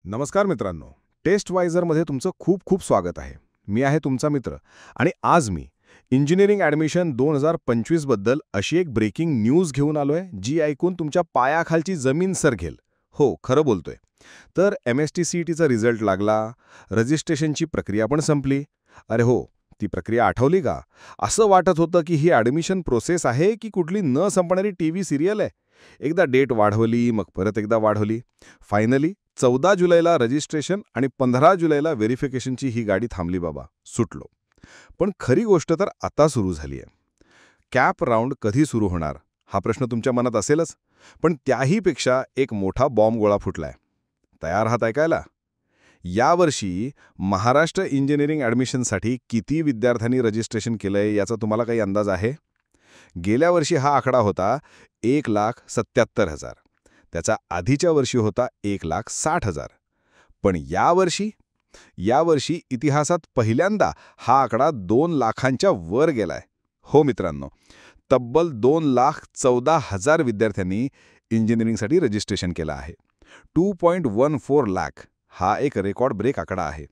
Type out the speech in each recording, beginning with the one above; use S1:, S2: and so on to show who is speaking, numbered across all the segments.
S1: नमस्कार मित्रांनो, टेस्टवायझरमध्ये तुमचं खूप खूप स्वागत आहे. मी आहे तुमचा मित्र आणि आज मी इंजिनिअरिंग ॲडमिशन 2025 बद्दल अशी एक ब्रेकिंग न्यूज घेऊन आलोय, जी ऐकून तुमच्या पायाखालची जमीन सरकेल. हो, खरं बोलतोय. तर MST-CETचा रिझल्ट लागला, रजिस्ट्रेशनची प्रक्रिया पण संपली. अरे हो, ती प्रक्रिया आठवली का? असं वाटत होतं की ही ॲडमिशन प्रोसेस आहे की कुठली न संपणारी टीव्ही सिरियल आहे. एकदा डेट वाढवली, मग परत एकदा वाढवली. फायनली 14 जुलैला रजिस्ट्रेशन आणि 15 जुलैला व्हेरिफिकेशनची ही गाडी थांबली बाबा, सुटलो. पण खरी गोष्ट तर आता सुरू झाली आहे. कॅप राऊंड कधी सुरू होणार हा प्रश्न तुमच्या मनात असेलच, पण त्याहीपेक्षा एक मोठा बॉम्ब गोळा फुटलाय. तयार आहात ऐकायला? यावर्षी महाराष्ट्र इंजिनिअरिंग ॲडमिशनसाठी किती विद्यार्थ्यांनी रजिस्ट्रेशन केलंय याचा तुम्हाला काही अंदाज आहे? गेल्या वर्षी हा आकडा होता 1,77,000. त्याचा आधीच्या वर्षी होता 1,60,000. पण यावर्षी इतिहासात पहिल्यांदा हा आकडा 2 लाखांच्या वर गेलाय. हो मित्रांनो, तब्बल 2,14,000 विद्यार्थ्यांनी इंजिनिअरिंगसाठी रजिस्ट्रेशन केलं आहे. 2.14 लाख हा एक रेकॉर्ड ब्रेक आकडा आहे.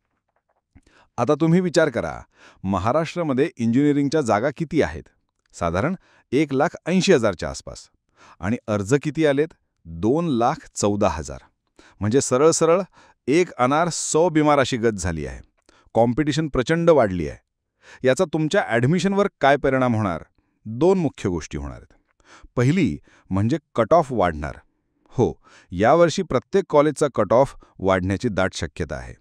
S1: आता तुम्ही विचार करा, महाराष्ट्रामध्ये इंजिनिअरिंगच्या जागा किती आहेत? साधारण 1,80,000च्या आसपास. आणि अर्ज किती आलेत? 2,14,000. म्हणजे सरळ सरळ एक अनार 100 बिमार अशी गत झाली आहे. कॉम्पिटिशन प्रचंड वाढली आहे. याचा तुमच्या ॲडमिशनवर काय परिणाम होणार? 2 मुख्य गोष्टी होणार आहेत. पहिली म्हणजे कट ऑफ वाढणार. हो, यावर्षी प्रत्येक कॉलेजचा कट ऑफ वाढण्याची दाट शक्यता आहे.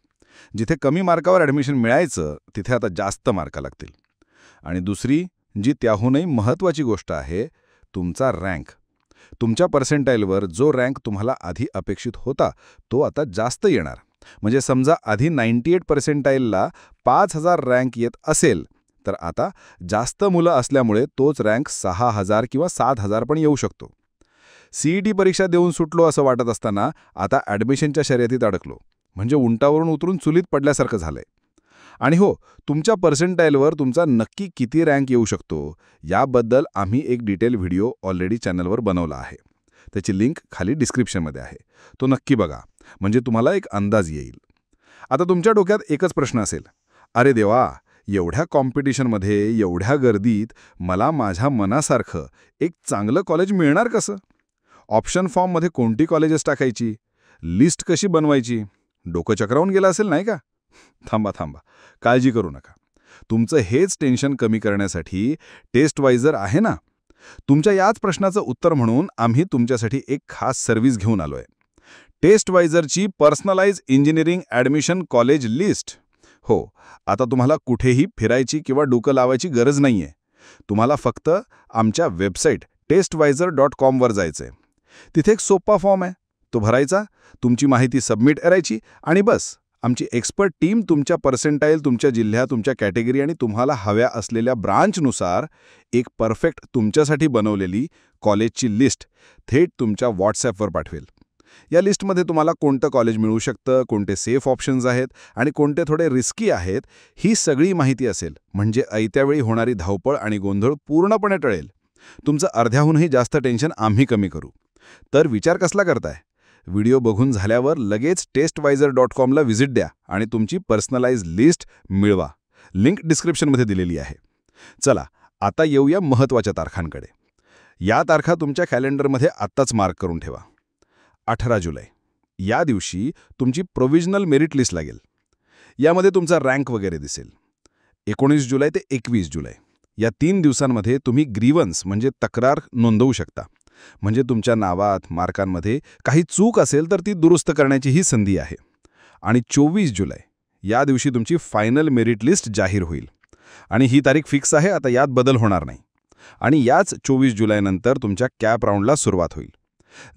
S1: जिथे कमी मार्कावर ॲडमिशन मिळायचं तिथे आता जास्त मार्क लागतील. आणि दुसरी, जी त्याहूनही महत्त्वाची गोष्ट आहे, तुमचा रँक. तुमच्या पर्सेंटाईलवर जो रँक तुम्हाला आधी अपेक्षित होता तो आता जास्त येणार. म्हणजे समजा आधी 98 पर्सेंटाईलला 5,000 रँक येत असेल, तर आता जास्त मुलं असल्यामुळे तोच रँक 6,000 किंवा 7,000 पण येऊ शकतो. CET परीक्षा देऊन सुटलो असं वाटत असताना आता ॲडमिशनच्या शर्यतीत अडकलो. म्हणजे उंटावरून उतरून चुलीत पडल्यासारखं झालंय. आणि हो, तुमच्या पर्सेंटाईलवर तुमचा नक्की किती रँक येऊ शकतो याबद्दल आम्ही एक डिटेल व्हिडिओ ऑलरेडी चॅनलवर बनवला आहे. त्याची लिंक खाली डिस्क्रिप्शनमध्ये आहे. तो नक्की बघा, म्हणजे तुम्हाला एक अंदाज येईल. आता तुमच्या डोक्यात एकच प्रश्न असेल, अरे देवा, एवढ्या कॉम्पिटिशनमध्ये, एवढ्या गर्दीत मला माझ्या मनासारखं एक चांगलं कॉलेज मिळणार कसं? ऑप्शन फॉर्ममध्ये कोणती कॉलेजेस टाकायची? लिस्ट कशी बनवायची? डोकं चक्रावून गेलं असेल नाही का? थांबा, काळजी करू नका. तुमचं हेच टेन्शन कमी करण्यासाठी टेस्टवायझर आहे ना. तुमच्या याच प्रश्नाचं उत्तर म्हणून आम्ही तुमच्यासाठी एक खास सर्व्हिस घेऊन आलोय. टेस्टवायझरची personalize engineering admission college list. हो, आता तुम्हाला कुठेही फिरायची किंवा डोकं लावायची गरज नाहीये. तुम्हाला फक्त आमच्या वेबसाईट testvisor.com वर जायचंय. तिथे एक सोपा फॉर्म आहे, तो भरायचा, तुमची माहिती सबमिट करायची आणि बस. आमची एक्सपर्ट टीम तुमच्या पर्सेंटाईल, तुमच्या जिल्ह्यात, तुमच्या कॅटेगरी आणि तुम्हाला हव्या असलेल्या ब्रांचनुसार एक परफेक्ट तुमच्यासाठी बनवलेली कॉलेजची लिस्ट थेट तुमच्या व्हॉट्सॲपवर पाठवेल. या लिस्टमध्ये तुम्हाला कोणतं कॉलेज मिळू शकतं, कोणते सेफ ऑप्शन्स आहेत आणि कोणते थोडे रिस्की आहेत, ही सगळी माहिती असेल. म्हणजे ऐत्यावेळी होणारी धावपळ आणि गोंधळ पूर्णपणे टळेल. तुमचं अर्ध्याहूनही जास्त टेन्शन आम्ही कमी करू. तर विचार कसला करताय? व्हिडिओ बघून झाल्यावर लगेच testvisor.comला व्हिजिट द्या आणि तुमची पर्सनलाइज लिस्ट मिळवा. लिंक डिस्क्रिप्शनमध्ये दिलेली आहे. चला, आता येऊया महत्त्वाच्या तारखांकडे. या तारखा तुमच्या कॅलेंडरमध्ये आत्ताच मार्क करून ठेवा. 18 जुलै या दिवशी तुमची प्रोव्हिजनल मेरिट लिस्ट लागेल. यामध्ये तुमचा रँक वगैरे दिसेल. 19 जुलै ते 21 जुलै या 3 दिवसांमध्ये तुम्ही ग्रीवन्स म्हणजे तक्रार नोंदवू शकता. म्हणजे तुमच्या नावात, मार्कांमध्ये काही चूक असेल तर ती दुरुस्त करण्याची ही संधी आहे. आणि 24 जुलै या दिवशी तुमची फायनल मेरिट लिस्ट जाहीर होईल. आणि ही तारीख फिक्स आहे, आता यात बदल होणार नाही. आणि याच 24 जुलैनंतर तुमच्या कॅप राऊंडला सुरुवात होईल.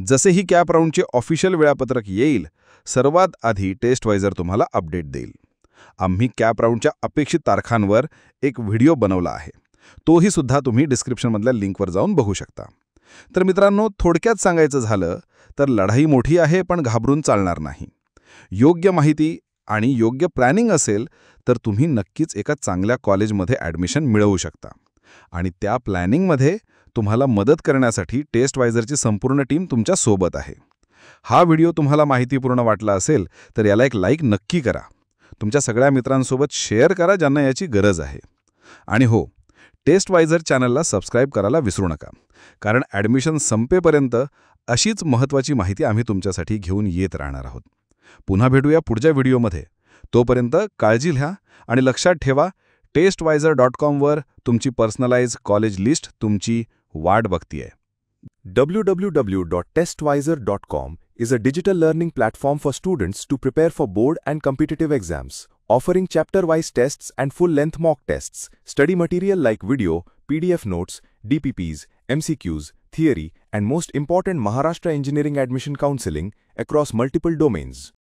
S1: जसे ही कॅप राऊंडचे ऑफिशियल वेळापत्रक येईल, सर्वात आधी टेस्टवायझर तुम्हाला अपडेट देईल. आम्ही कॅप राऊंडच्या अपेक्षित तारखांवर एक व्हिडिओ बनवला आहे. तोही सुद्धा तुम्ही डिस्क्रिप्शनमधल्या लिंकवर जाऊन बघू शकता. तर मित्रांनो, थोडक्यात सांगायचं झालं तर लढाई मोठी आहे, पण घाबरून चालणार नाही. योग्य माहिती आणि योग्य प्लॅनिंग असेल तर तुम्ही नक्कीच एका चांगल्या कॉलेजमध्ये ॲडमिशन मिळवू शकता. आणि त्या प्लॅनिंगमध्ये तुम्हाला मदत करण्यासाठी टेस्टवायझरची संपूर्ण टीम तुमच्या सोबत आहे. हा व्हिडिओ तुम्हाला माहितीपूर्ण वाटला असेल तर याला एक लाईक नक्की करा. तुमच्या सगळ्या मित्रांसोबत शेअर करा ज्यांना याची गरज आहे. आणि हो, टेस्टवायझर चॅनलला सबस्क्राईब करायला विसरू नका, कारण ॲडमिशन संपेपर्यंत अशीच महत्त्वाची माहिती आम्ही तुमच्यासाठी घेऊन येत राहणार आहोत. पुन्हा भेटूया पुढच्या व्हिडिओमध्ये. तोपर्यंत काळजी घ्या आणि लक्षात ठेवा, testwiser.com वर तुमची पर्सनलाइज कॉलेज लिस्ट तुमची वाट बघतीये.
S2: www.testwiser.com is a digital learning platform for students to prepare for board and competitive exams, offering chapter-wise tests and full-length mock tests, study material like video, PDF notes, DPPs, MCQs, theory, and most important Maharashtra Engineering Admission Counseling across multiple domains.